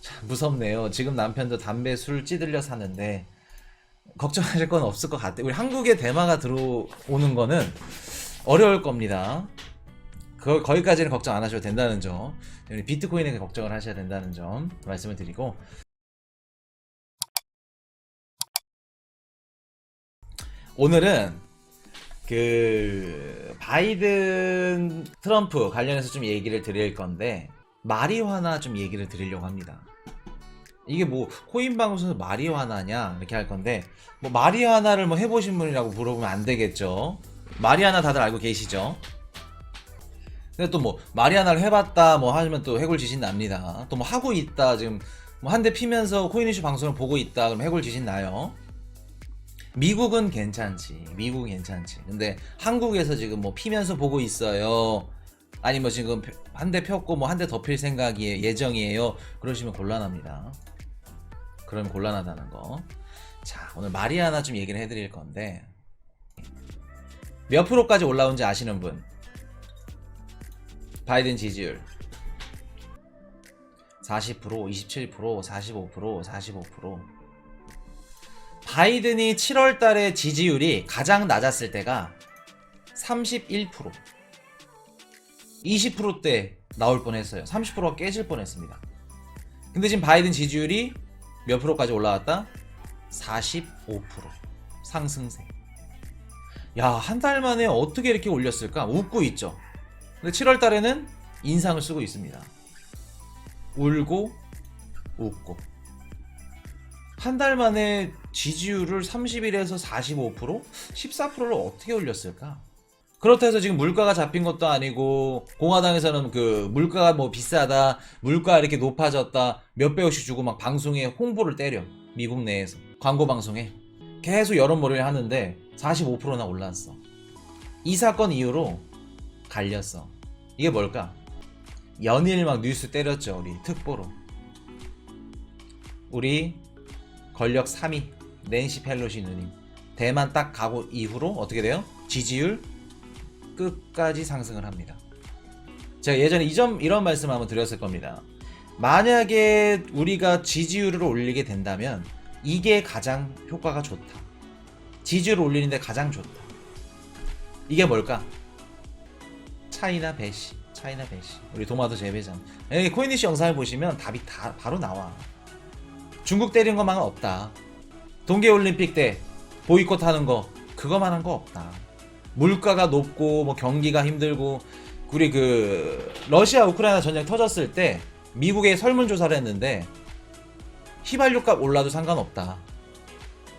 참 무섭네요. 지금 남편도 담배 술 찌들려 사는데 걱정하실 건 없을 것 같아요. 우리 한국에 대마가 들어오는 거는 어려울 겁니다. 거기까지는 걱정 안 하셔도 된다는 점, 비트코인에 걱정을 하셔야 된다는 점 말씀을 드리고, 오늘은 그 바이든 트럼프 관련해서 좀 얘기를 드릴 건데, 마리화나 좀 얘기를 드리려고 합니다. 이게 뭐 코인 방송에서 마리화나냐 이렇게 할 건데, 뭐 마리화나를 뭐 해보신 분이라고 물어보면 안 되겠죠. 마리화나 다들 알고 계시죠? 근데 또 뭐 마리아나를 해봤다 뭐 하면 또 해골 지신 납니다. 또 뭐 하고 있다, 지금 뭐 한 대 피면서 코인 이슈 방송을 보고 있다 그럼 해골 지신 나요. 미국은 괜찮지, 미국은 괜찮지. 근데 한국에서 지금 뭐 피면서 보고 있어요, 아니 뭐 지금 한 대 폈고 뭐 한 대 더 필 생각이 예정이에요, 그러시면 곤란합니다. 그러면 곤란하다는 거. 자, 오늘 마리아나 좀 얘기를 해드릴 건데, 몇 프로까지 올라온지 아시는 분? 바이든 지지율 40%, 27%, 45%, 45%. 바이든이 7월 달에 지지율이 가장 낮았을 때가 31%. 20%대 나올 뻔했어요. 30%가 깨질 뻔했습니다. 근데 지금 바이든 지지율이 몇 프로까지 올라왔다? 45%. 상승세. 야, 한 달 만에 어떻게 이렇게 올렸을까? 웃고 있죠. 근데 7월 달에는 인상을 쓰고 있습니다. 울고 웃고. 한 달 만에 지지율을 31에서 45%? 14%를 어떻게 올렸을까? 그렇다 해서 지금 물가가 잡힌 것도 아니고, 공화당에서는 그 물가가 뭐 비싸다, 물가 이렇게 높아졌다 몇 배씩 주고 막 방송에 홍보를 때려. 미국 내에서 광고 방송에 계속 여론몰이를 하는데 45%나 올랐어. 이 사건 이후로 갈렸어. 이게 뭘까? 연일 막 뉴스 때렸죠. 우리 특보로. 우리 권력 3위 낸시 펠로시 누님 대만 딱 가고 이후로 어떻게 돼요? 지지율 끝까지 상승을 합니다. 제가 예전에 이런 말씀을 한번 드렸을 겁니다. 만약에 우리가 지지율을 올리게 된다면 이게 가장 효과가 좋다. 지지율을 올리는데 가장 좋다. 이게 뭘까? 차이나 배시. 우리 도마도 재배장. 여기 코인이슈 영상을 보시면 답이 다 바로 나와. 중국 때린 것만은 없다. 동계올림픽 때 보이콧 하는 거 그거만한 거 없다. 물가가 높고 뭐 경기가 힘들고, 우리 그 러시아 우크라이나 전쟁 터졌을 때 미국에 설문조사를 했는데 휘발유값 올라도 상관없다.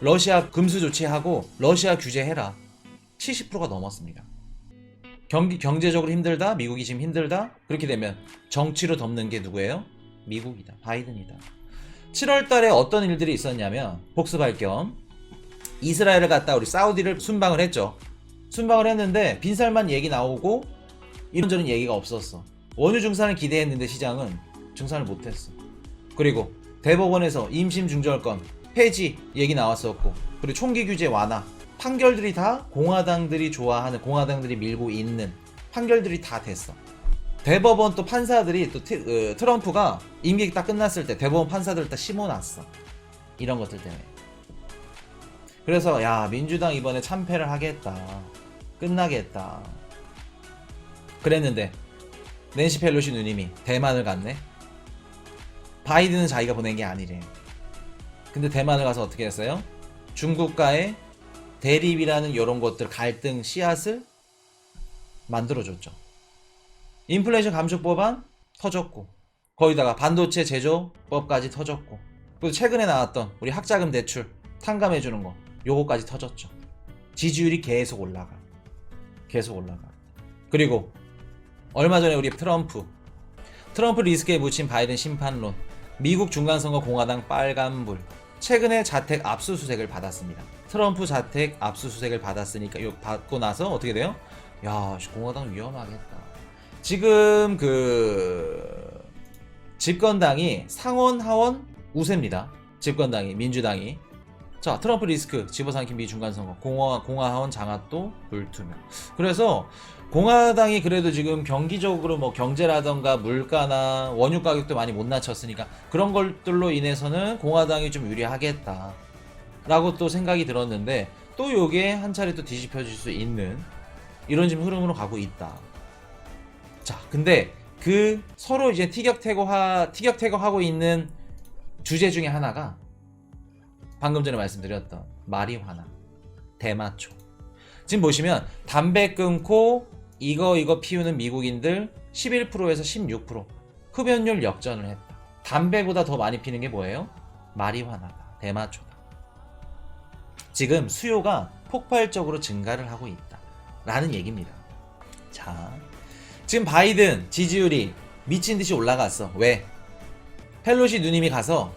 러시아 금수 조치하고 러시아 규제해라. 70%가 넘었습니다. 경제적으로 힘들다, 미국이 지금 힘들다, 그렇게 되면 정치로 덮는 게 누구예요? 미국이다. 바이든이다. 7월 달에 어떤 일들이 있었냐면, 복습할 겸 이스라엘을 갖다 우리 사우디를 순방을 했죠. 순방을 했는데 빈살만 얘기 나오고 이런저런 얘기가 없었어. 원유 증산을 기대했는데 시장은 증산을 못했어. 그리고 대법원에서 임심 중절권 폐지 얘기 나왔었고, 그리고 총기 규제 완화, 판결들이 다 공화당들이 좋아하는, 공화당들이 밀고 있는 판결들이 다 됐어. 대법원 또 판사들이 또 트럼프가 임기 딱 끝났을 때 대법원 판사들을 다 심어놨어. 이런 것들 때문에. 그래서 야, 민주당 이번에 참패를 하겠다, 끝나겠다 그랬는데 낸시 펠로시 누님이 대만을 갔네. 바이든은 자기가 보낸 게 아니래. 근데 대만을 가서 어떻게 했어요? 중국과의 대립이라는 이런 것들, 갈등 씨앗을 만들어줬죠. 인플레이션 감축 법안 터졌고, 거기다가 반도체 제조법까지 터졌고, 그리고 최근에 나왔던 우리 학자금 대출 탕감해주는 거 요거까지 터졌죠. 지지율이 계속 올라가. 그리고 얼마 전에 우리 트럼프 리스크에 묻힌 바이든 심판론, 미국 중간선거 공화당 빨간불, 최근에 자택 압수수색을 받았습니다. 트럼프 자택 압수수색을 받았으니까, 이거 받고 나서 어떻게 돼요? 야, 공화당 위험하겠다. 지금 그 집권당이 상원 하원 우세입니다. 집권당이, 민주당이. 자, 트럼프 리스크, 집어삼킨 미 중간선거, 공화하원 장악도 불투명. 그래서 공화당이 그래도 지금 경기적으로 뭐 경제라던가 물가나 원유 가격도 많이 못 낮췄으니까 그런 것들로 인해서는 공화당이 좀 유리하겠다 라고 또 생각이 들었는데, 또 요게 한 차례 또 뒤집혀질 수 있는 이런 지금 흐름으로 가고 있다. 자, 근데 그 서로 이제 티격태격하고 있는 주제 중에 하나가 방금 전에 말씀드렸던 마리화나, 대마초. 지금 보시면 담배 끊고 이거 피우는 미국인들 11%에서 16% 흡연율 역전을 했다. 담배보다 더 많이 피는 게 뭐예요? 마리화나다, 대마초다. 지금 수요가 폭발적으로 증가를 하고 있다 라는 얘기입니다. 자, 지금 바이든 지지율이 미친듯이 올라갔어. 왜? 펠로시 누님이 가서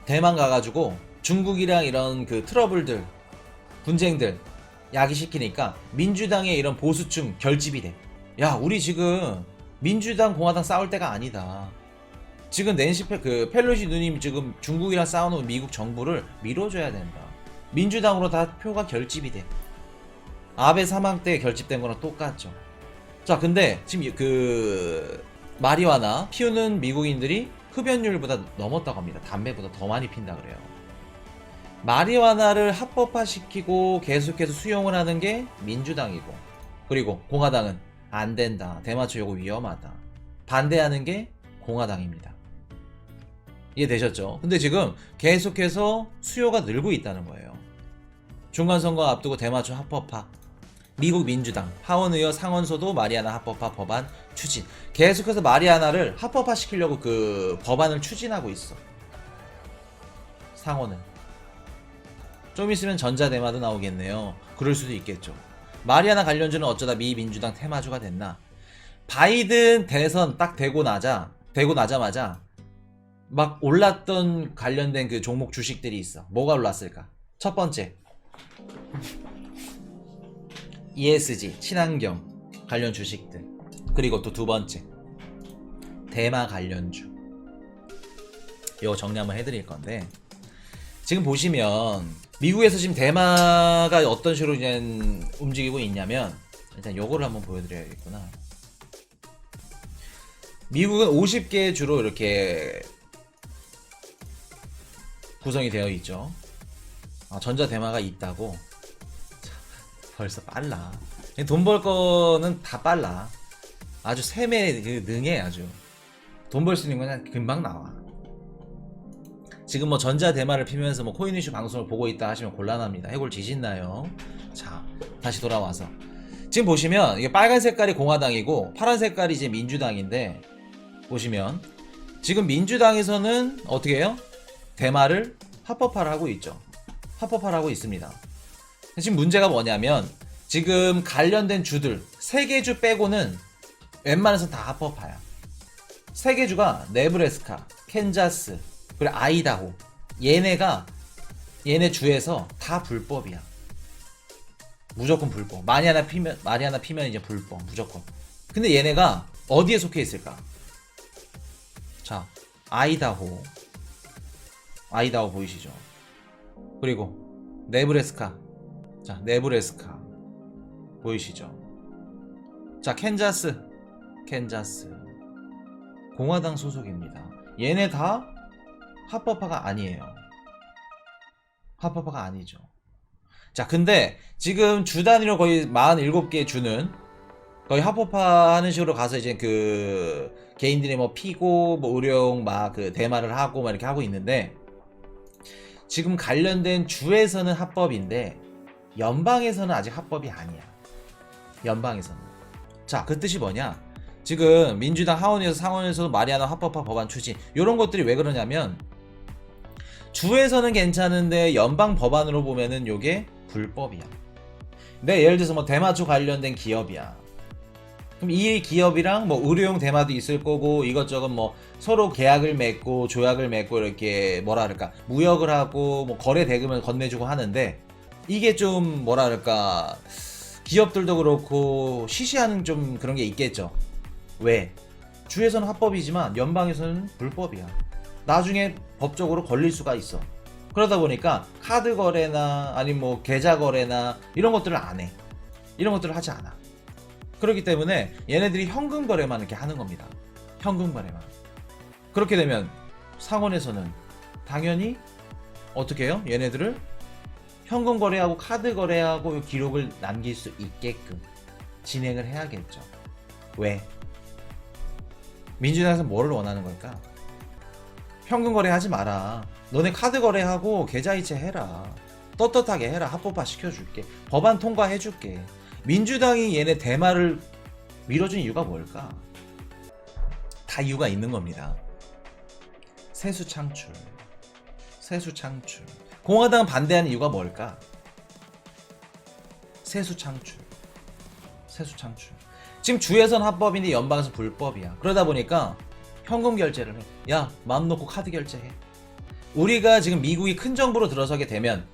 대만 가가지고 중국이랑 이런 그 트러블들, 분쟁들 야기시키니까 민주당의 이런 보수층 결집이 돼. 야, 우리 지금 민주당 공화당 싸울 때가 아니다. 지금 펠로시 누님 지금 중국이랑 싸우는 미국 정부를 밀어줘야 된다. 민주당으로 다 표가 결집이 돼. 아베 사망 때 결집된 거랑 똑같죠. 자, 근데 지금 그 마리화나 피우는 미국인들이 흡연율보다 넘었다고 합니다. 담배보다 더 많이 핀다 그래요. 마리화나를 합법화시키고 계속해서 수용을 하는 게 민주당이고, 그리고 공화당은 안 된다, 대마초 요거 위험하다, 반대하는 게 공화당입니다. 이해되셨죠? 근데 지금 계속해서 수요가 늘고 있다는 거예요. 중간선거 앞두고 대마초 합법화, 미국 민주당 하원의회 상원소도 마리화나 합법화 법안 추진. 계속해서 마리화나를 합법화 시키려고 그 법안을 추진하고 있어. 상원은 좀 있으면 전자대마도 나오겠네요. 그럴 수도 있겠죠. 마리화나 관련주는 어쩌다 미 민주당 테마주가 됐나? 바이든 대선 딱 되고 나자마자 막 올랐던 관련된 그 종목 주식들이 있어. 뭐가 올랐을까? 첫 번째, ESG 친환경 관련 주식들. 그리고 또 두 번째, 대마 관련주. 이거 정리 한번 해드릴 건데, 지금 보시면 미국에서 지금 대마가 어떤 식으로 이제 움직이고 있냐면, 일단 요거를 한번 보여드려야겠구나. 미국은 50개 주로 이렇게 구성이 되어 있죠. 전자대마가 있다고. 벌써 빨라. 돈 벌 거는 다 빨라. 아주 세매 능해. 아주 돈 벌 수 있는 건 금방 나와. 지금 뭐 전자대마를 피면서 뭐 코인 이슈 방송을 보고 있다 하시면 곤란합니다. 해골 지진나요. 자, 다시 돌아와서 지금 보시면 이게 빨간 색깔이 공화당이고 파란 색깔이 이제 민주당인데, 보시면 지금 민주당에서는 어떻게 해요? 대마를 합법화를 하고 있죠. 합법화를 하고 있습니다. 지금 문제가 뭐냐면, 지금 관련된 주들 3개 주 빼고는 웬만해서 다 합법화야. 3개 주가 네브래스카, 캔자스, 그리고 아이다호. 얘네 주에서 다 불법이야. 무조건 불법. 마리화나 피면 이제 불법 무조건. 근데 얘네가 어디에 속해 있을까? 자, 아이다호 보이시죠? 그리고 네브래스카. 자, 네브래스카 보이시죠? 자, 캔자스 공화당 소속입니다. 얘네 다 합법화가 아니에요. 합법화가 아니죠. 자, 근데 지금 주 단위로 거의 47개 주는 거의 합법화하는 식으로 가서 이제 그 개인들이 뭐 피고 뭐 의료용 막 그 대마를 하고 막 이렇게 하고 있는데, 지금 관련된 주에서는 합법인데 연방에서는 아직 합법이 아니야. 연방에서는. 자, 그 뜻이 뭐냐? 지금 민주당 하원에서 상원에서도 마리화나 합법화 법안 추진, 이런 것들이 왜 그러냐면, 주에서는 괜찮은데 연방 법안으로 보면은 요게 불법이야. 근데 예를 들어서 뭐 대마초 관련된 기업이야. 그럼 이 기업이랑 뭐 의료용 대마도 있을 거고 이것저것 뭐 서로 계약을 맺고 조약을 맺고 이렇게 뭐라 그럴까, 무역을 하고 뭐 거래 대금을 건네주고 하는데, 이게 좀 뭐라 그럴까, 기업들도 그렇고 시시하는 좀 그런 게 있겠죠. 왜? 주에서는 합법이지만 연방에서는 불법이야. 나중에 법적으로 걸릴 수가 있어. 그러다 보니까 카드 거래나 아니면 뭐 계좌 거래나 이런 것들을 안 해. 이런 것들을 하지 않아. 그렇기 때문에 얘네들이 현금 거래만 이렇게 하는 겁니다. 현금 거래만. 그렇게 되면 상원에서는 당연히 어떻게 해요? 얘네들을 현금 거래하고 카드 거래하고 기록을 남길 수 있게끔 진행을 해야겠죠. 왜? 민주당에서 뭐를 원하는 걸까? 현금 거래하지 마라. 너네 카드 거래하고 계좌이체 해라. 떳떳하게 해라. 합법화 시켜줄게. 법안 통과해줄게. 민주당이 얘네 대마를 밀어준 이유가 뭘까? 다 이유가 있는 겁니다. 세수 창출. 세수 창출. 공화당 반대하는 이유가 뭘까? 세수 창출. 세수 창출. 지금 주에선 합법인데 연방에서 불법이야. 그러다 보니까 현금 결제를 해. 야, 마음 놓고 카드 결제해. 우리가 지금 미국이 큰 정부로 들어서게 되면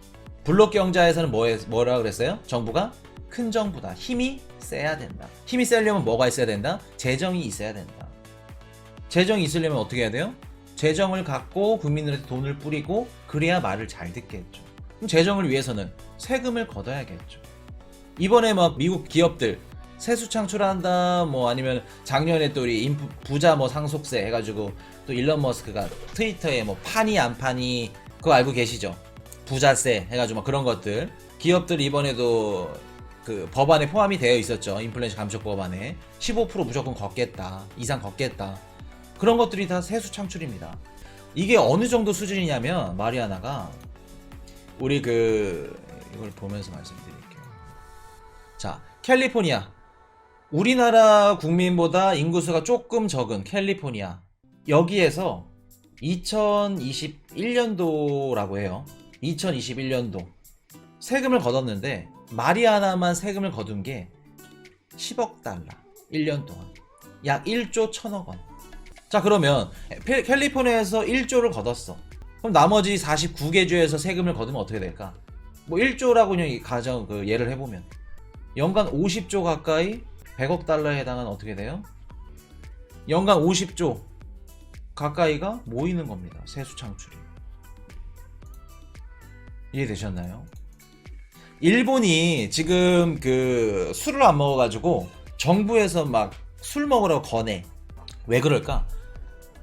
블록 경제에서는 뭐라 그랬어요? 정부가 큰 정부다. 힘이 세야 된다. 힘이 세려면 뭐가 있어야 된다? 재정이 있어야 된다. 재정이 있으려면 어떻게 해야 돼요? 재정을 갖고 국민들한테 돈을 뿌리고 그래야 말을 잘 듣겠죠. 그럼 재정을 위해서는 세금을 걷어야겠죠. 이번에 막 미국 기업들 세수 창출한다 뭐 아니면 작년에 또 우리 부자 뭐 상속세 해가지고 또 일론 머스크가 트위터에 뭐 파니 안 파니 그거 알고 계시죠? 부자세 해가지고 막 그런 것들 기업들 이번에도 그 법안에 포함이 되어 있었죠. 인플레이션 감축 법안에 15% 무조건 걷겠다 이상 걷겠다 그런 것들이 다 세수 창출입니다. 이게 어느 정도 수준이냐면 마리아나가 우리 이걸 보면서 말씀드릴게요. 자, 캘리포니아 우리나라 국민보다 인구수가 조금 적은 캘리포니아 여기에서 2021년도라고 해요. 2021년도 세금을 걷었는데 마리아나만 세금을 거둔 게 10억 달러 1년 동안 약 1조 1000억 원. 자 그러면 캘리포니아에서 1조를 걷었어. 그럼 나머지 49개 주에서 세금을 거두면 어떻게 될까? 뭐 1조라고 그냥 가정 예를 해보면 연간 50조 가까이 100억 달러에 해당하는 어떻게 돼요? 연간 50조 가까이가 모이는 겁니다. 세수 창출이. 이해되셨나요? 일본이 지금 술을 안 먹어가지고 정부에서 막 술 먹으라고 권해. 왜 그럴까?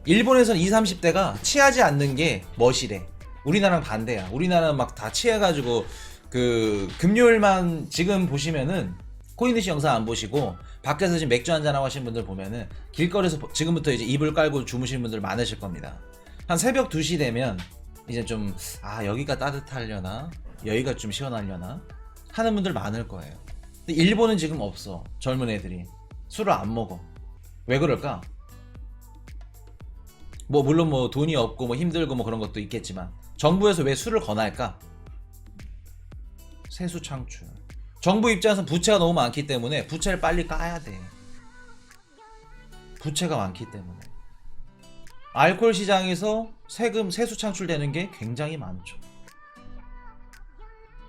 일본에서는 20, 30대가 취하지 않는 게 멋이래. 우리나라랑 반대야. 우리나라는 막 다 취해가지고 금요일만 지금 보시면은 코인니시 영상 안 보시고 밖에서 지금 맥주 한잔하고 하시는 분들 보면은 길거리에서 지금부터 이제 이불 깔고 주무시는 분들 많으실 겁니다. 한 새벽 2시 되면 이제 좀 여기가 따뜻하려나 여기가 좀 시원하려나 하는 분들 많을 거예요. 근데 일본은 지금 없어. 젊은 애들이 술을 안 먹어. 왜 그럴까? 뭐 물론 뭐 돈이 없고 뭐 힘들고 뭐 그런 것도 있겠지만 정부에서 왜 술을 권할까? 세수 창출. 정부 입장에서 부채가 너무 많기 때문에 부채를 빨리 까야 돼. 부채가 많기 때문에. 알코올 시장에서 세수 창출되는 게 굉장히 많죠.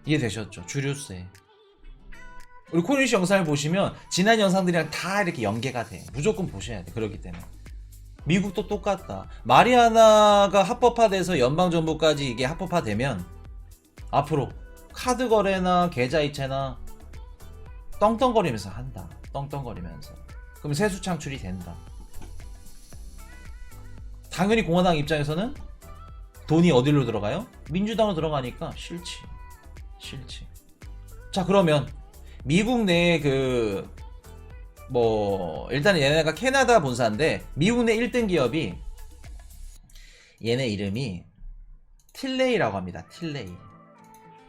이해되셨죠? 주류세. 우리 코인니시 영상을 보시면 지난 영상들이랑 다 이렇게 연계가 돼. 무조건 보셔야 돼. 그렇기 때문에. 미국도 똑같다. 마리아나가 합법화돼서 연방정부까지 이게 합법화되면 앞으로 카드 거래나 계좌이체나 떵떵거리면서 한다. 떵떵거리면서. 그럼 세수 창출이 된다. 당연히 공화당 입장에서는 돈이 어디로 들어가요? 민주당으로 들어가니까 싫지. 자 그러면 미국 내에 일단 얘네가 캐나다 본사인데 미국 내 1등 기업이 얘네 이름이 틸레이라고 합니다. 틸레이.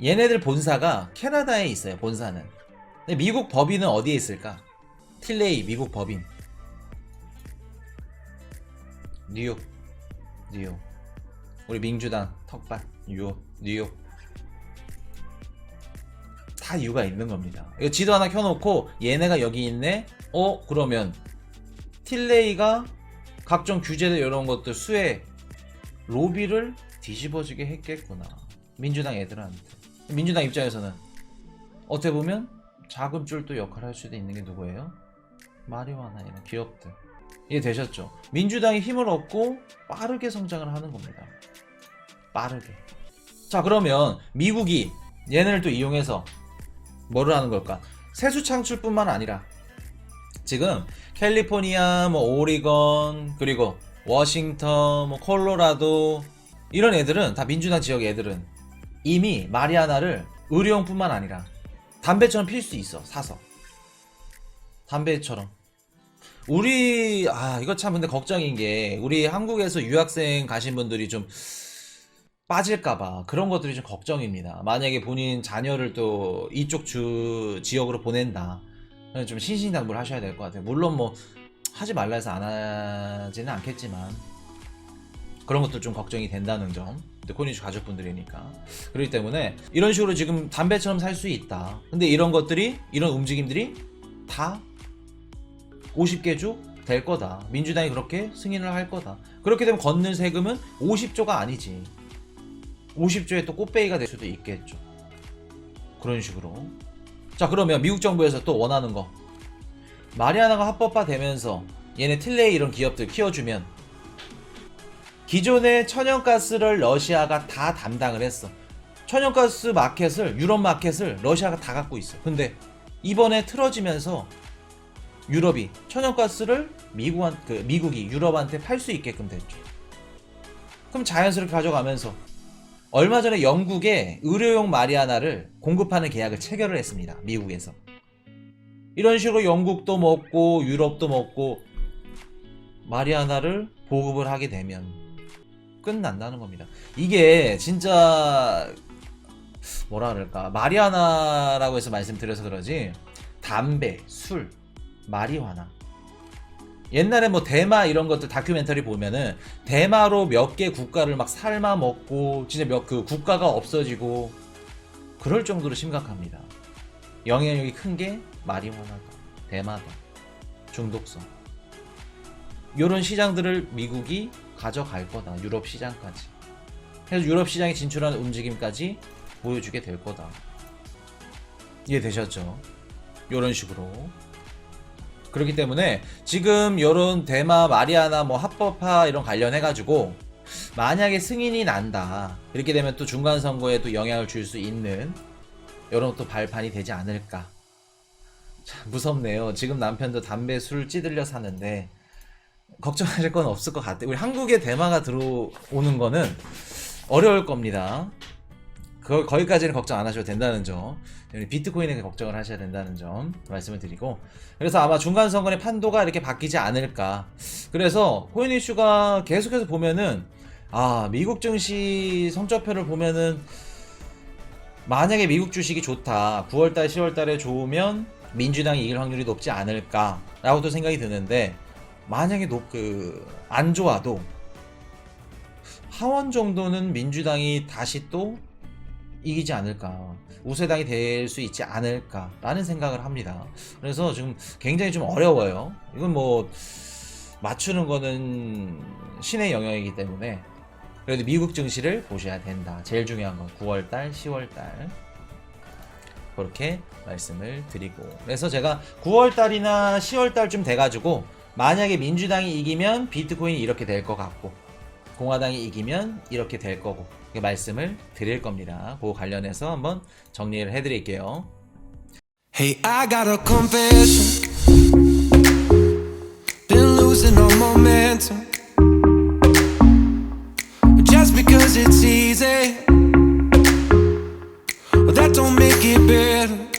얘네들 본사가 캐나다에 있어요. 본사는. 근데 미국 법인은 어디에 있을까? 틸레이 미국 법인. 뉴욕. 우리 민주당 턱발. 뉴욕. 다 이유가 있는 겁니다. 이거 지도 하나 켜놓고 얘네가 여기 있네. 그러면 틸레이가 각종 규제들 이런 것들 수혜 로비를 뒤집어지게 했겠구나. 민주당 애들한테. 민주당 입장에서는 어떻게 보면 자금줄도 역할을 할 수도 있는 게 누구예요? 마리화나 이런 기업들. 이해되셨죠? 민주당이 힘을 얻고 빠르게 성장을 하는 겁니다. 빠르게. 자, 그러면 미국이 얘네를 또 이용해서 뭐를 하는 걸까? 세수 창출뿐만 아니라 지금 캘리포니아, 뭐 오리건, 그리고 워싱턴, 뭐 콜로라도 이런 애들은 다 민주당 지역 애들은 이미 마리아나를 의료용뿐만 아니라 담배처럼 필 수 있어. 사서 담배처럼. 우리 이거 참 근데 걱정인 게 우리 한국에서 유학생 가신 분들이 좀 빠질까봐 그런 것들이 좀 걱정입니다. 만약에 본인 자녀를 또 이쪽 지역으로 보낸다. 좀 신신당부를 하셔야 될 것 같아요. 물론 뭐 하지 말라 해서 안 하지는 않겠지만 그런 것도 좀 걱정이 된다는 점. 코니주 가족분들이니까. 그렇기 때문에 이런 식으로 지금 담배처럼 살 수 있다. 근데 이런 것들이, 이런 움직임들이 다 50개 주 될 거다. 민주당이 그렇게 승인을 할 거다. 그렇게 되면 걷는 세금은 50조가 아니지. 50조에 또 꽃배기가 될 수도 있겠죠. 그런 식으로. 자, 그러면 미국 정부에서 또 원하는 거. 마리아나가 합법화되면서 얘네 틸레이 이런 기업들 키워주면 기존의 천연가스를 러시아가 다 담당을 했어. 천연가스 마켓을, 유럽 마켓을 러시아가 다 갖고 있어. 근데 이번에 틀어지면서 유럽이 천연가스를 미국이 유럽한테 팔 수 있게끔 됐죠. 그럼 자연스럽게 가져가면서 얼마 전에 영국에 의료용 마리아나를 공급하는 계약을 체결을 했습니다. 미국에서. 이런 식으로 영국도 먹고 유럽도 먹고 마리아나를 보급을 하게 되면 끝난다는 겁니다. 이게 진짜 뭐라 그럴까, 마리아나라고 해서 말씀드려서 그러지 담배, 술, 마리화나 옛날에 뭐 대마 이런 것들 다큐멘터리 보면은 대마로 몇 개 국가를 막 삶아 먹고 진짜 그 국가가 없어지고 그럴 정도로 심각합니다. 영향력이 큰 게 마리화나다, 대마다, 중독성. 요런 시장들을 미국이 가져갈 거다. 유럽 시장까지. 그래서 유럽 시장에 진출하는 움직임까지 보여주게 될 거다. 이해되셨죠? 요런 식으로. 그렇기 때문에 지금 요런 대마, 마리아나 뭐 합법화 이런 관련해가지고 만약에 승인이 난다. 이렇게 되면 또 중간선거에 또 영향을 줄 수 있는 요런 또 발판이 되지 않을까. 참 무섭네요. 지금 남편도 담배, 술 찌들려 사는데 걱정하실 건 없을 것 같아요. 우리 한국에 대마가 들어오는 거는 어려울 겁니다. 거기까지는 걱정 안 하셔도 된다는 점, 비트코인에 걱정을 하셔야 된다는 점 말씀을 드리고, 그래서 아마 중간선거의 판도가 이렇게 바뀌지 않을까. 그래서 코인 이슈가 계속해서 보면은 미국 증시 성적표를 보면은 만약에 미국 주식이 좋다, 9월달 10월달에 좋으면 민주당이 이길 확률이 높지 않을까 라고 또 생각이 드는데, 만약에 안 좋아도 하원 정도는 민주당이 다시 또 이기지 않을까, 우세당이 될 수 있지 않을까 라는 생각을 합니다. 그래서 지금 굉장히 좀 어려워요. 이건 뭐 맞추는 거는 신의 영역이기 때문에 그래도 미국 증시를 보셔야 된다. 제일 중요한 건 9월달 10월달 그렇게 말씀을 드리고, 그래서 제가 9월달이나 10월달쯤 돼가지고 만약에 민주당이 이기면 비트코인이 이렇게 될 것 같고 공화당이 이기면 이렇게 될 거고 말씀을 드릴 겁니다. 그거 관련해서 한번 정리를 해드릴게요. Hey, I got a confession. Been losing all momentum. Just because it's easy, well, that don't make it better.